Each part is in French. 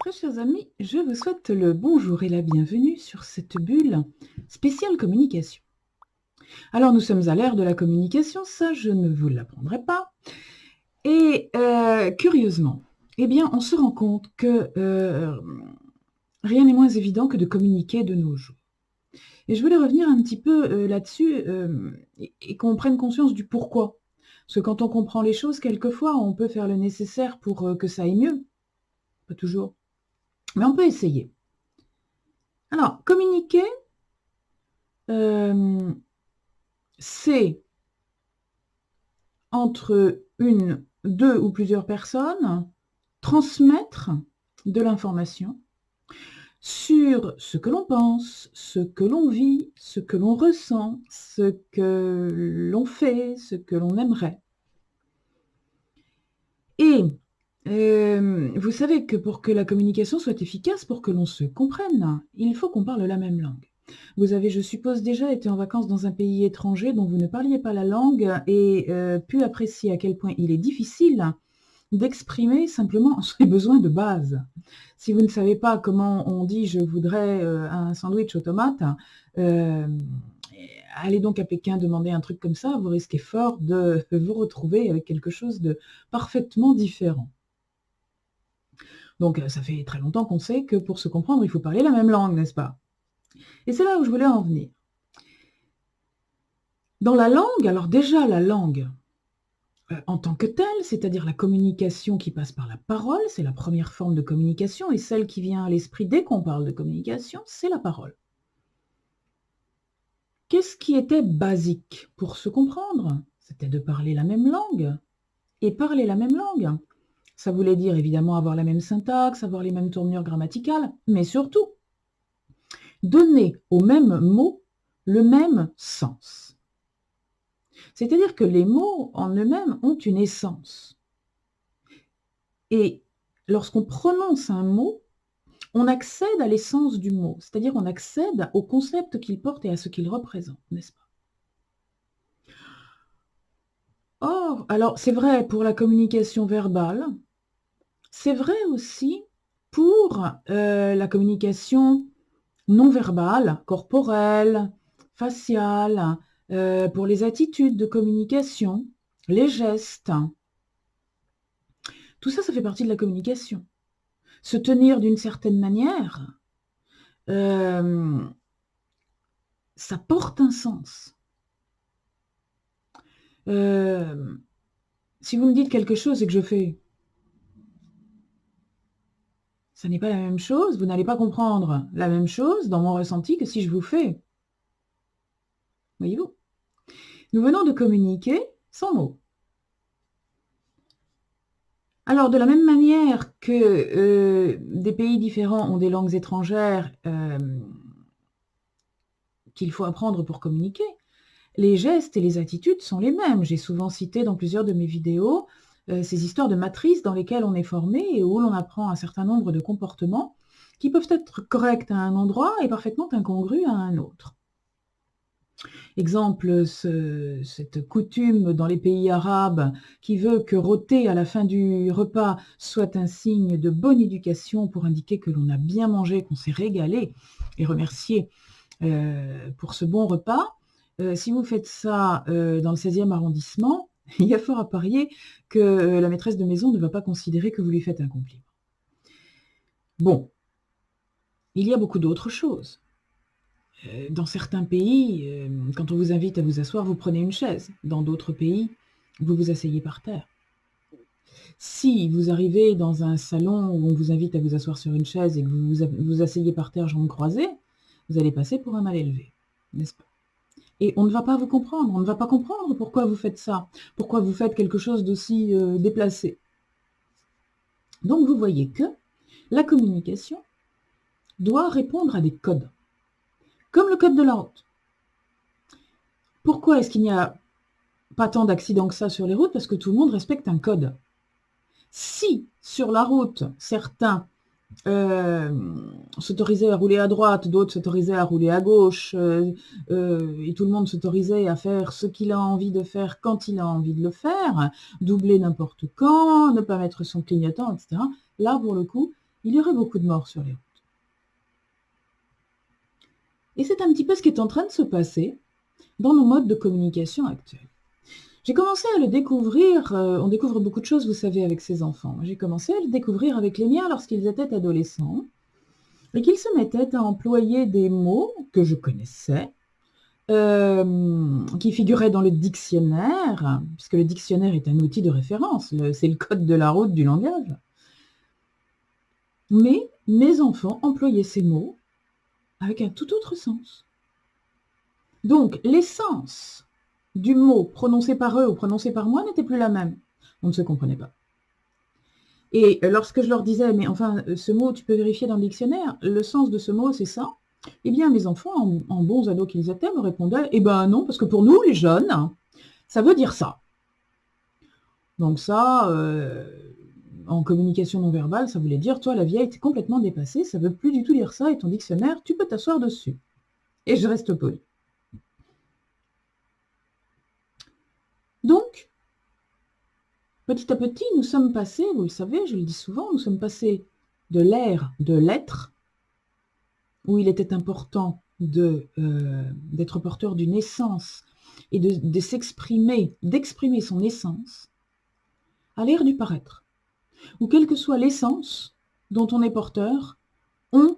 Très chers amis, je vous souhaite le bonjour et la bienvenue sur cette bulle spéciale communication. Alors nous sommes à l'ère de la communication, ça je ne vous l'apprendrai pas. Et curieusement, eh bien on se rend compte que rien n'est moins évident que de communiquer de nos jours. Et je voulais revenir un petit peu là-dessus et qu'on prenne conscience du pourquoi. Parce que quand on comprend les choses, quelquefois on peut faire le nécessaire pour que ça aille mieux. Pas toujours. Mais on peut essayer. Alors, communiquer, c'est entre une, deux ou plusieurs personnes transmettre de l'information sur ce que l'on pense, ce que l'on vit, ce que l'on ressent, ce que l'on fait, ce que l'on aimerait. Et vous savez que pour que la communication soit efficace, pour que l'on se comprenne, il faut qu'on parle la même langue. Vous avez, je suppose, déjà été en vacances dans un pays étranger dont vous ne parliez pas la langue et pu apprécier à quel point il est difficile d'exprimer simplement ses besoins de base. Si vous ne savez pas comment on dit « je voudrais un sandwich aux tomates », allez donc à Pékin demander un truc comme ça, vous risquez fort de vous retrouver avec quelque chose de parfaitement différent. Donc ça fait très longtemps qu'on sait que pour se comprendre, il faut parler la même langue, n'est-ce pas? Et c'est là où je voulais en venir. Dans la langue, alors déjà la langue en tant que telle, c'est-à-dire la communication qui passe par la parole, c'est la première forme de communication, et celle qui vient à l'esprit dès qu'on parle de communication, c'est la parole. Qu'est-ce qui était basique pour se comprendre? C'était de parler la même langue. Et parler la même langue, ça voulait dire évidemment avoir la même syntaxe, avoir les mêmes tournures grammaticales, mais surtout donner au même mot le même sens. C'est-à-dire que les mots en eux-mêmes ont une essence. Et lorsqu'on prononce un mot, on accède à l'essence du mot, c'est-à-dire on accède au concept qu'il porte et à ce qu'il représente, n'est-ce pas? Or, alors c'est vrai pour la communication verbale, c'est vrai aussi pour la communication non verbale, corporelle, faciale, pour les attitudes de communication, les gestes. Tout ça, ça fait partie de la communication. Se tenir d'une certaine manière, ça porte un sens. Si vous me dites quelque chose et que je fais, ça n'est pas la même chose, vous n'allez pas comprendre la même chose dans mon ressenti que si je vous fais. Voyez-vous? Nous venons de communiquer sans mots. Alors, de la même manière que des pays différents ont des langues étrangères qu'il faut apprendre pour communiquer, les gestes et les attitudes sont les mêmes. J'ai souvent cité dans plusieurs de mes vidéos ces histoires de matrices dans lesquelles on est formé et où l'on apprend un certain nombre de comportements qui peuvent être corrects à un endroit et parfaitement incongrus à un autre. Exemple, cette coutume dans les pays arabes qui veut que rôter à la fin du repas soit un signe de bonne éducation pour indiquer que l'on a bien mangé, qu'on s'est régalé et remercier pour ce bon repas. Si vous faites ça dans le 16e arrondissement, il y a fort à parier que la maîtresse de maison ne va pas considérer que vous lui faites un compliment. Bon, il y a beaucoup d'autres choses. Dans certains pays, quand on vous invite à vous asseoir, vous prenez une chaise. Dans d'autres pays, vous vous asseyez par terre. Si vous arrivez dans un salon où on vous invite à vous asseoir sur une chaise et que vous vous asseyez par terre, jambes croisées, vous allez passer pour un mal élevé, n'est-ce pas? Et on ne va pas vous comprendre, on ne va pas comprendre pourquoi vous faites ça, pourquoi vous faites quelque chose d'aussi déplacé. Donc vous voyez que la communication doit répondre à des codes, comme le code de la route. Pourquoi est-ce qu'il n'y a pas tant d'accidents que ça sur les routes? Parce que tout le monde respecte un code. Si sur la route, certains s'autorisaient à rouler à droite, d'autres s'autorisaient à rouler à gauche, et tout le monde s'autorisait à faire ce qu'il a envie de faire quand il a envie de le faire, doubler n'importe quand, ne pas mettre son clignotant, etc. Là, pour le coup, il y aurait beaucoup de morts sur les routes. Et c'est un petit peu ce qui est en train de se passer dans nos modes de communication actuels. J'ai commencé à le découvrir, on découvre beaucoup de choses, vous savez, avec ses enfants. J'ai commencé à le découvrir avec les miens lorsqu'ils étaient adolescents, et qu'ils se mettaient à employer des mots que je connaissais, qui figuraient dans le dictionnaire, puisque le dictionnaire est un outil de référence, c'est le code de la route du langage. Mais mes enfants employaient ces mots avec un tout autre sens. Donc, l'essence du mot prononcé par eux ou prononcé par moi n'était plus la même. On ne se comprenait pas. Et lorsque je leur disais, mais enfin, ce mot, tu peux vérifier dans le dictionnaire, le sens de ce mot, c'est ça, eh bien, mes enfants, en bons ados qu'ils étaient, me répondaient, eh ben non, parce que pour nous, les jeunes, ça veut dire ça. Donc ça, en communication non verbale, ça voulait dire, toi, la vieille, t'es complètement dépassée, ça veut plus du tout dire ça, et ton dictionnaire, tu peux t'asseoir dessus. Et je reste poli. Donc, petit à petit, nous sommes passés, vous le savez, je le dis souvent, nous sommes passés de l'ère de l'être, où il était important d'être porteur d'une essence et de s'exprimer, d'exprimer son essence, à l'ère du paraître, où quelle que soit l'essence dont on est porteur, on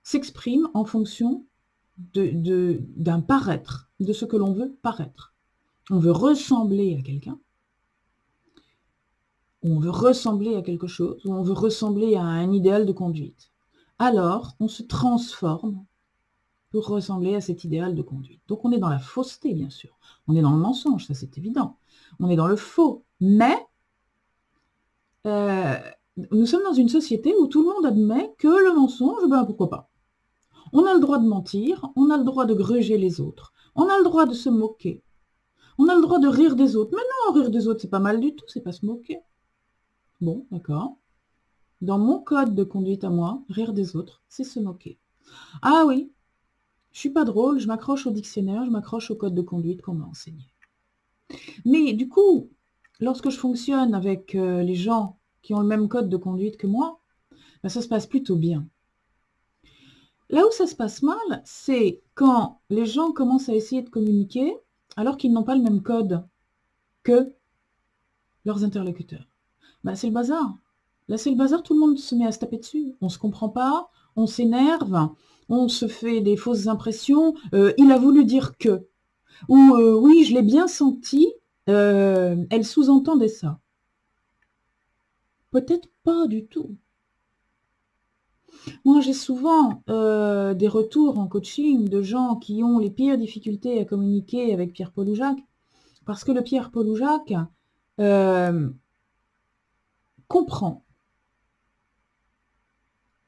s'exprime en fonction d'un paraître, de ce que l'on veut paraître. On veut ressembler à quelqu'un, on veut ressembler à quelque chose, ou on veut ressembler à un idéal de conduite. Alors, on se transforme pour ressembler à cet idéal de conduite. Donc, on est dans la fausseté, bien sûr. On est dans le mensonge, ça c'est évident. On est dans le faux. Mais, nous sommes dans une société où tout le monde admet que le mensonge, ben pourquoi pas. On a le droit de mentir, on a le droit de gruger les autres, on a le droit de se moquer, on a le droit de rire des autres. Mais non, rire des autres, c'est pas mal du tout, c'est pas se moquer. Bon, d'accord. Dans mon code de conduite à moi, rire des autres, c'est se moquer. Ah oui, je suis pas drôle, je m'accroche au dictionnaire, je m'accroche au code de conduite qu'on m'a enseigné. Mais du coup, lorsque je fonctionne avec les gens qui ont le même code de conduite que moi, ben, ça se passe plutôt bien. Là où ça se passe mal, c'est quand les gens commencent à essayer de communiquer alors qu'ils n'ont pas le même code que leurs interlocuteurs. Ben, c'est le bazar. Là, c'est le bazar, tout le monde se met à se taper dessus. On ne se comprend pas, on s'énerve, on se fait des fausses impressions. Il a voulu dire que. Ou oui, je l'ai bien senti, elle sous-entendait ça. Peut-être pas du tout. Moi, j'ai souvent des retours en coaching de gens qui ont les pires difficultés à communiquer avec Pierre-Paul ou Jacques, parce que le Pierre-Paul ou Jacques comprend.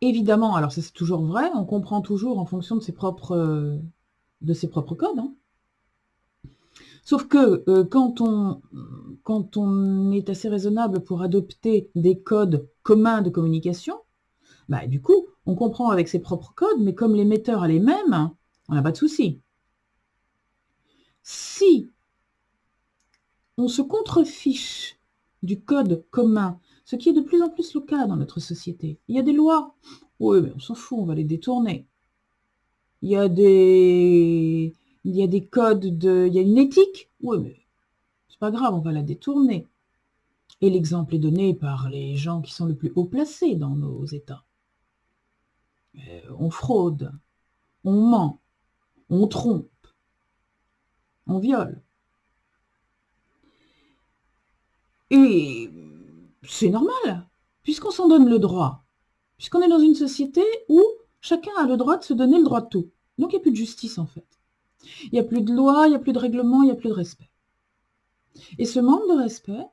Évidemment, alors ça c'est toujours vrai, on comprend toujours en fonction de ses propres codes. Hein. Sauf que quand on est assez raisonnable pour adopter des codes communs de communication, bah, du coup, on comprend avec ses propres codes, mais comme l'émetteur a les mêmes, on n'a pas de souci. Si on se contrefiche du code commun, ce qui est de plus en plus le cas dans notre société, il y a des lois, oui, mais on s'en fout, on va les détourner. Il y a des codes, il y a une éthique, oui, mais c'est pas grave, on va la détourner. Et l'exemple est donné par les gens qui sont le plus haut placés dans nos États. On fraude, on ment, on trompe, on viole. Et c'est normal, puisqu'on s'en donne le droit. Puisqu'on est dans une société où chacun a le droit de se donner le droit de tout. Donc il n'y a plus de justice en fait. Il n'y a plus de loi, il n'y a plus de règlement, il n'y a plus de respect. Et ce manque de respect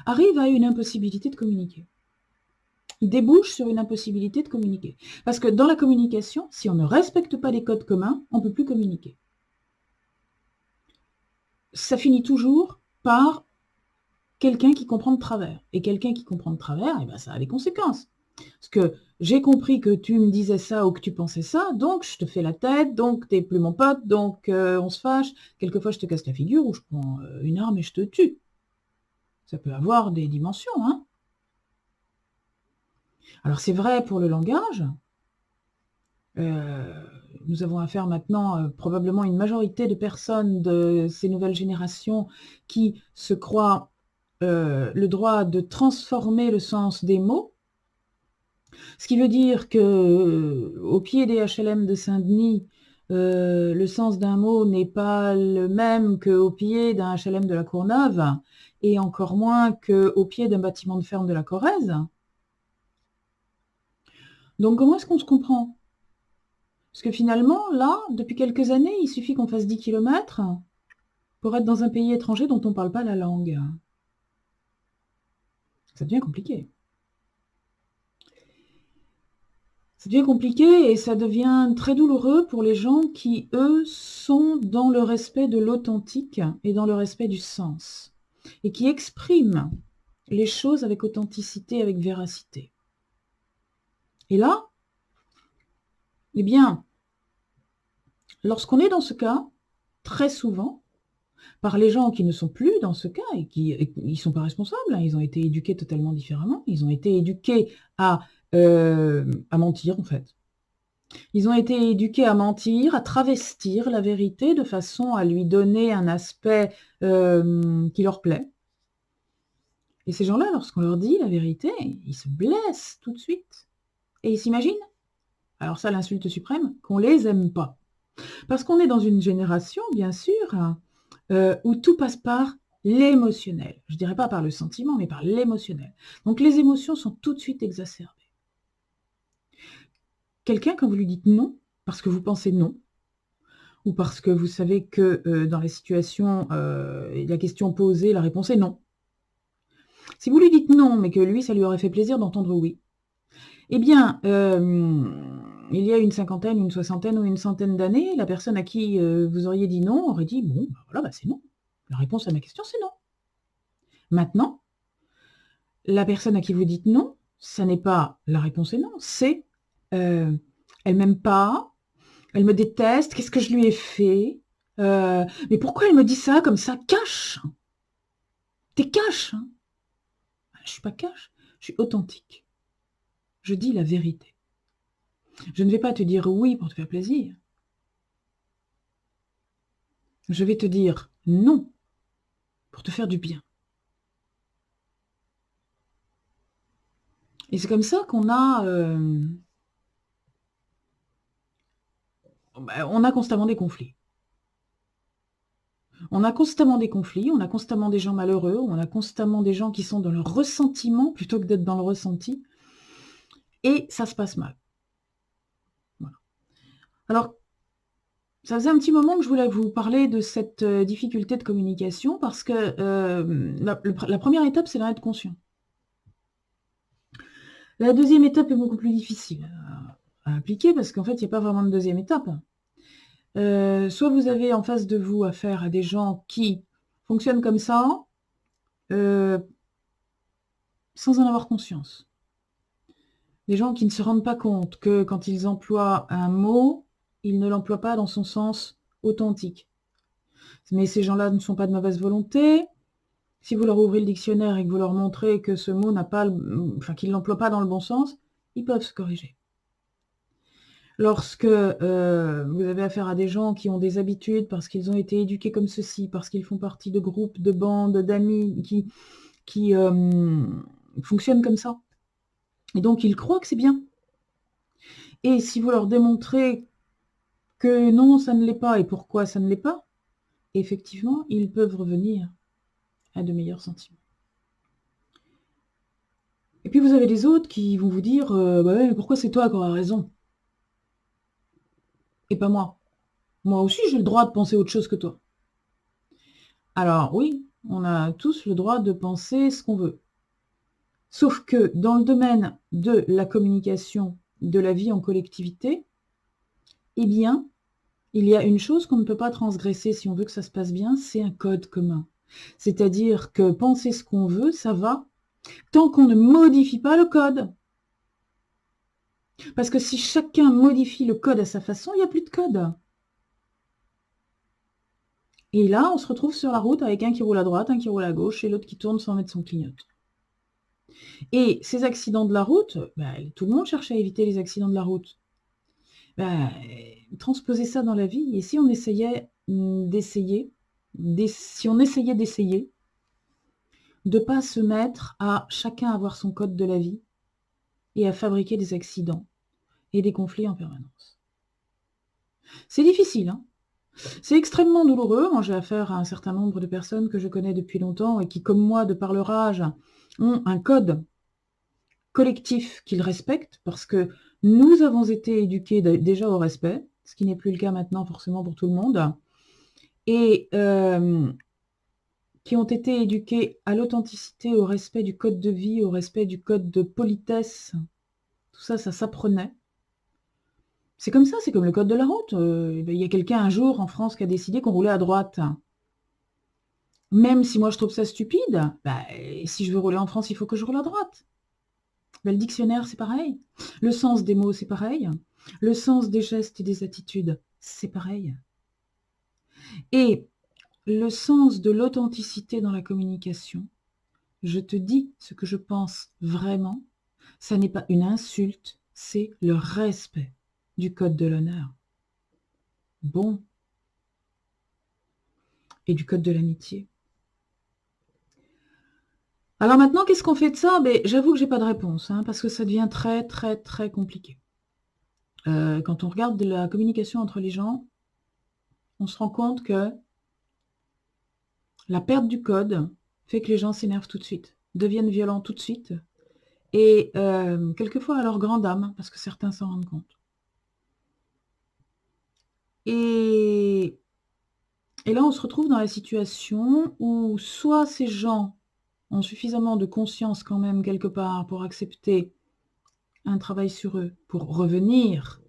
arrive à une impossibilité de communiquer. Il débouche sur une impossibilité de communiquer. Parce que dans la communication, si on ne respecte pas les codes communs, on ne peut plus communiquer. Ça finit toujours par quelqu'un qui comprend de travers. Et quelqu'un qui comprend de travers, eh ben, ça a des conséquences. Parce que j'ai compris que tu me disais ça ou que tu pensais ça, donc je te fais la tête, donc t'es plus mon pote, donc on se fâche. Quelquefois, je te casse la figure ou je prends une arme et je te tue. Ça peut avoir des dimensions, hein. Alors c'est vrai pour le langage. Nous avons affaire maintenant, probablement une majorité de personnes de ces nouvelles générations qui se croient le droit de transformer le sens des mots. Ce qui veut dire que au pied des HLM de Saint-Denis, le sens d'un mot n'est pas le même qu'au pied d'un HLM de la Courneuve, et encore moins qu'au pied d'un bâtiment de ferme de la Corrèze. Donc comment est-ce qu'on se comprend? Parce que finalement, là, depuis quelques années, il suffit qu'on fasse 10 kilomètres pour être dans un pays étranger dont on ne parle pas la langue. Ça devient compliqué. Ça devient compliqué et ça devient très douloureux pour les gens qui, eux, sont dans le respect de l'authentique et dans le respect du sens. Et qui expriment les choses avec authenticité, avec véracité. Et là, eh bien, lorsqu'on est dans ce cas, très souvent, par les gens qui ne sont plus dans ce cas et qui ne sont pas responsables, hein, ils ont été éduqués totalement différemment, ils ont été éduqués à mentir en fait. Ils ont été éduqués à mentir, à travestir la vérité de façon à lui donner un aspect qui leur plaît. Et ces gens-là, lorsqu'on leur dit la vérité, ils se blessent tout de suite. Et ils s'imaginent, alors ça l'insulte suprême, qu'on les aime pas. Parce qu'on est dans une génération, bien sûr, où tout passe par l'émotionnel. Je ne dirais pas par le sentiment, mais par l'émotionnel. Donc les émotions sont tout de suite exacerbées. Quelqu'un, quand vous lui dites non, parce que vous pensez non, ou parce que vous savez que dans les situations, la question posée, la réponse est non. Si vous lui dites non, mais que lui, ça lui aurait fait plaisir d'entendre oui, eh bien, il y a une cinquantaine, une soixantaine ou une centaine d'années, la personne à qui vous auriez dit non aurait dit, bon, ben voilà, bah c'est non. La réponse à ma question, c'est non. Maintenant, la personne à qui vous dites non, ça n'est pas la réponse est non, c'est elle m'aime pas, elle me déteste, qu'est-ce que je lui ai fait mais pourquoi elle me dit ça comme ça? Cache. T'es cache, hein. Je suis pas cache, je suis authentique. Je dis la vérité. Je ne vais pas te dire oui pour te faire plaisir. Je vais te dire non pour te faire du bien. Et c'est comme ça qu'on a, on a constamment des conflits. On a constamment des conflits, on a constamment des gens malheureux, on a constamment des gens qui sont dans le ressentiment plutôt que d'être dans le ressenti. Et ça se passe mal. Voilà. Alors, ça faisait un petit moment que je voulais vous parler de cette difficulté de communication parce que la première étape, c'est d'en être conscient. La deuxième étape est beaucoup plus difficile à appliquer parce qu'en fait, il n'y a pas vraiment de deuxième étape. Soit vous avez en face de vous affaire à des gens qui fonctionnent comme ça, sans en avoir conscience. Des gens qui ne se rendent pas compte que quand ils emploient un mot, ils ne l'emploient pas dans son sens authentique. Mais ces gens-là ne sont pas de mauvaise volonté. Si vous leur ouvrez le dictionnaire et que vous leur montrez que ce mot n'a pas, qu'ils ne l'emploient pas dans le bon sens, ils peuvent se corriger. Lorsque vous avez affaire à des gens qui ont des habitudes parce qu'ils ont été éduqués comme ceci, parce qu'ils font partie de groupes, de bandes, d'amis qui fonctionnent comme ça, et donc ils croient que c'est bien. Et si vous leur démontrez que non, ça ne l'est pas, et pourquoi ça ne l'est pas, effectivement, ils peuvent revenir à de meilleurs sentiments. Et puis vous avez les autres qui vont vous dire bah ouais, mais pourquoi c'est toi qui auras raison? Et pas moi. Moi aussi, j'ai le droit de penser autre chose que toi. Alors oui, on a tous le droit de penser ce qu'on veut. Sauf que dans le domaine de la communication, de la vie en collectivité, eh bien, il y a une chose qu'on ne peut pas transgresser si on veut que ça se passe bien, c'est un code commun. C'est-à-dire que penser ce qu'on veut, ça va, tant qu'on ne modifie pas le code. Parce que si chacun modifie le code à sa façon, il n'y a plus de code. Et là, on se retrouve sur la route avec un qui roule à droite, un qui roule à gauche, et l'autre qui tourne sans mettre son clignotant. Et ces accidents de la route, tout le monde cherche à éviter les accidents de la route. Transposer ça dans la vie, et si on essayait d'essayer, si on essayait d'essayer, de ne pas se mettre à chacun avoir son code de la vie et à fabriquer des accidents et des conflits en permanence. C'est difficile, hein. C'est extrêmement douloureux. Moi, j'ai affaire à un certain nombre de personnes que je connais depuis longtemps et qui, comme moi, de par leur âge, ont un code collectif qu'ils respectent parce que nous avons été éduqués déjà au respect, ce qui n'est plus le cas maintenant forcément pour tout le monde, et qui ont été éduqués à l'authenticité, au respect du code de vie, au respect du code de politesse. Tout ça, ça s'apprenait. C'est comme ça, c'est comme le code de la route. Il y a quelqu'un un jour en France qui a décidé qu'on roulait à droite. Même si moi je trouve ça stupide, si je veux rouler en France, il faut que je roule à droite. Le dictionnaire, c'est pareil. Le sens des mots, c'est pareil. Le sens des gestes et des attitudes, c'est pareil. Et le sens de l'authenticité dans la communication, je te dis ce que je pense vraiment, ça n'est pas une insulte, c'est le respect du code de l'honneur. Bon. Et du code de l'amitié. Alors maintenant, qu'est-ce qu'on fait de ça? J'avoue que j'ai pas de réponse, hein, parce que ça devient très, très, très compliqué. Quand on regarde de la communication entre les gens, on se rend compte que la perte du code fait que les gens s'énervent tout de suite, deviennent violents tout de suite, et quelquefois à leur grande âme, parce que certains s'en rendent compte. Et là, on se retrouve dans la situation où soit ces gens ont suffisamment de conscience quand même quelque part pour accepter un travail sur eux, pour revenir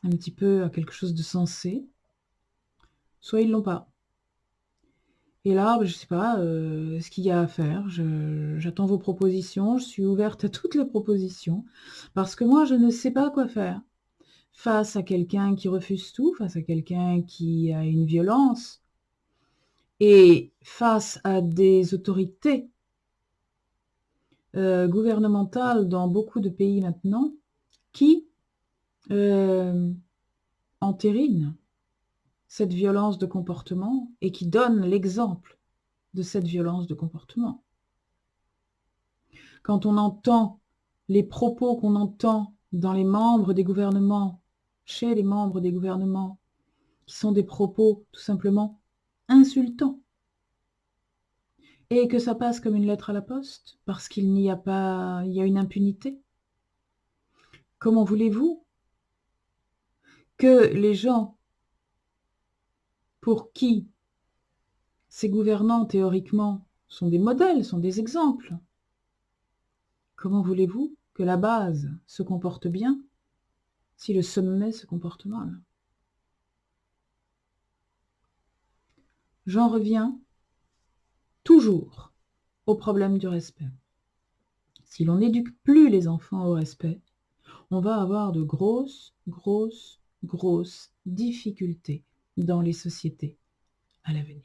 un petit peu à quelque chose de sensé, soit ils l'ont pas. Et là, je sais pas ce qu'il y a à faire. J'attends vos propositions. Je suis ouverte à toutes les propositions. Parce que moi, je ne sais pas quoi faire. Face à quelqu'un qui refuse tout, face à quelqu'un qui a une violence, et face à des autorités gouvernementales dans beaucoup de pays maintenant, qui entérinent cette violence de comportement et qui donnent l'exemple de cette violence de comportement. Quand on entend les propos qu'on entend dans les membres des gouvernements, chez les membres des gouvernements, qui sont des propos tout simplement insultants, et que ça passe comme une lettre à la poste, parce qu'il n'y a pas, il y a une impunité. Comment voulez-vous que les gens pour qui ces gouvernants, théoriquement, sont des modèles, sont des exemples, comment voulez-vous que la base se comporte bien si le sommet se comporte mal? J'en reviens toujours au problème du respect. Si l'on n'éduque plus les enfants au respect, on va avoir de grosses, grosses, grosses difficultés dans les sociétés à l'avenir.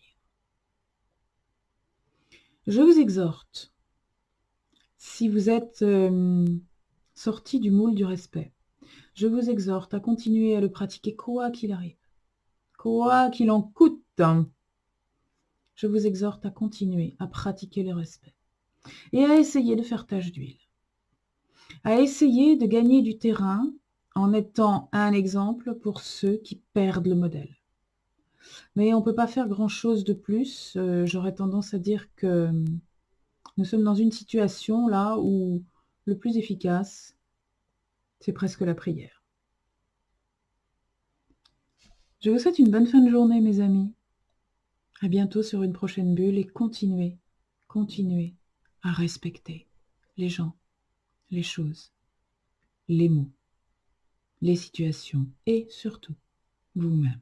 Je vous exhorte, si vous êtes sorti du moule du respect, je vous exhorte à continuer à le pratiquer quoi qu'il arrive, quoi qu'il en coûte. Je vous exhorte à continuer à pratiquer le respect et à essayer de faire tache d'huile, à essayer de gagner du terrain en étant un exemple pour ceux qui perdent le modèle. Mais on ne peut pas faire grand-chose de plus. J'aurais tendance à dire que nous sommes dans une situation là où le plus efficace, c'est presque la prière. Je vous souhaite une bonne fin de journée, mes amis. À bientôt sur une prochaine bulle et continuez à respecter les gens, les choses, les mots, les situations et surtout vous-même.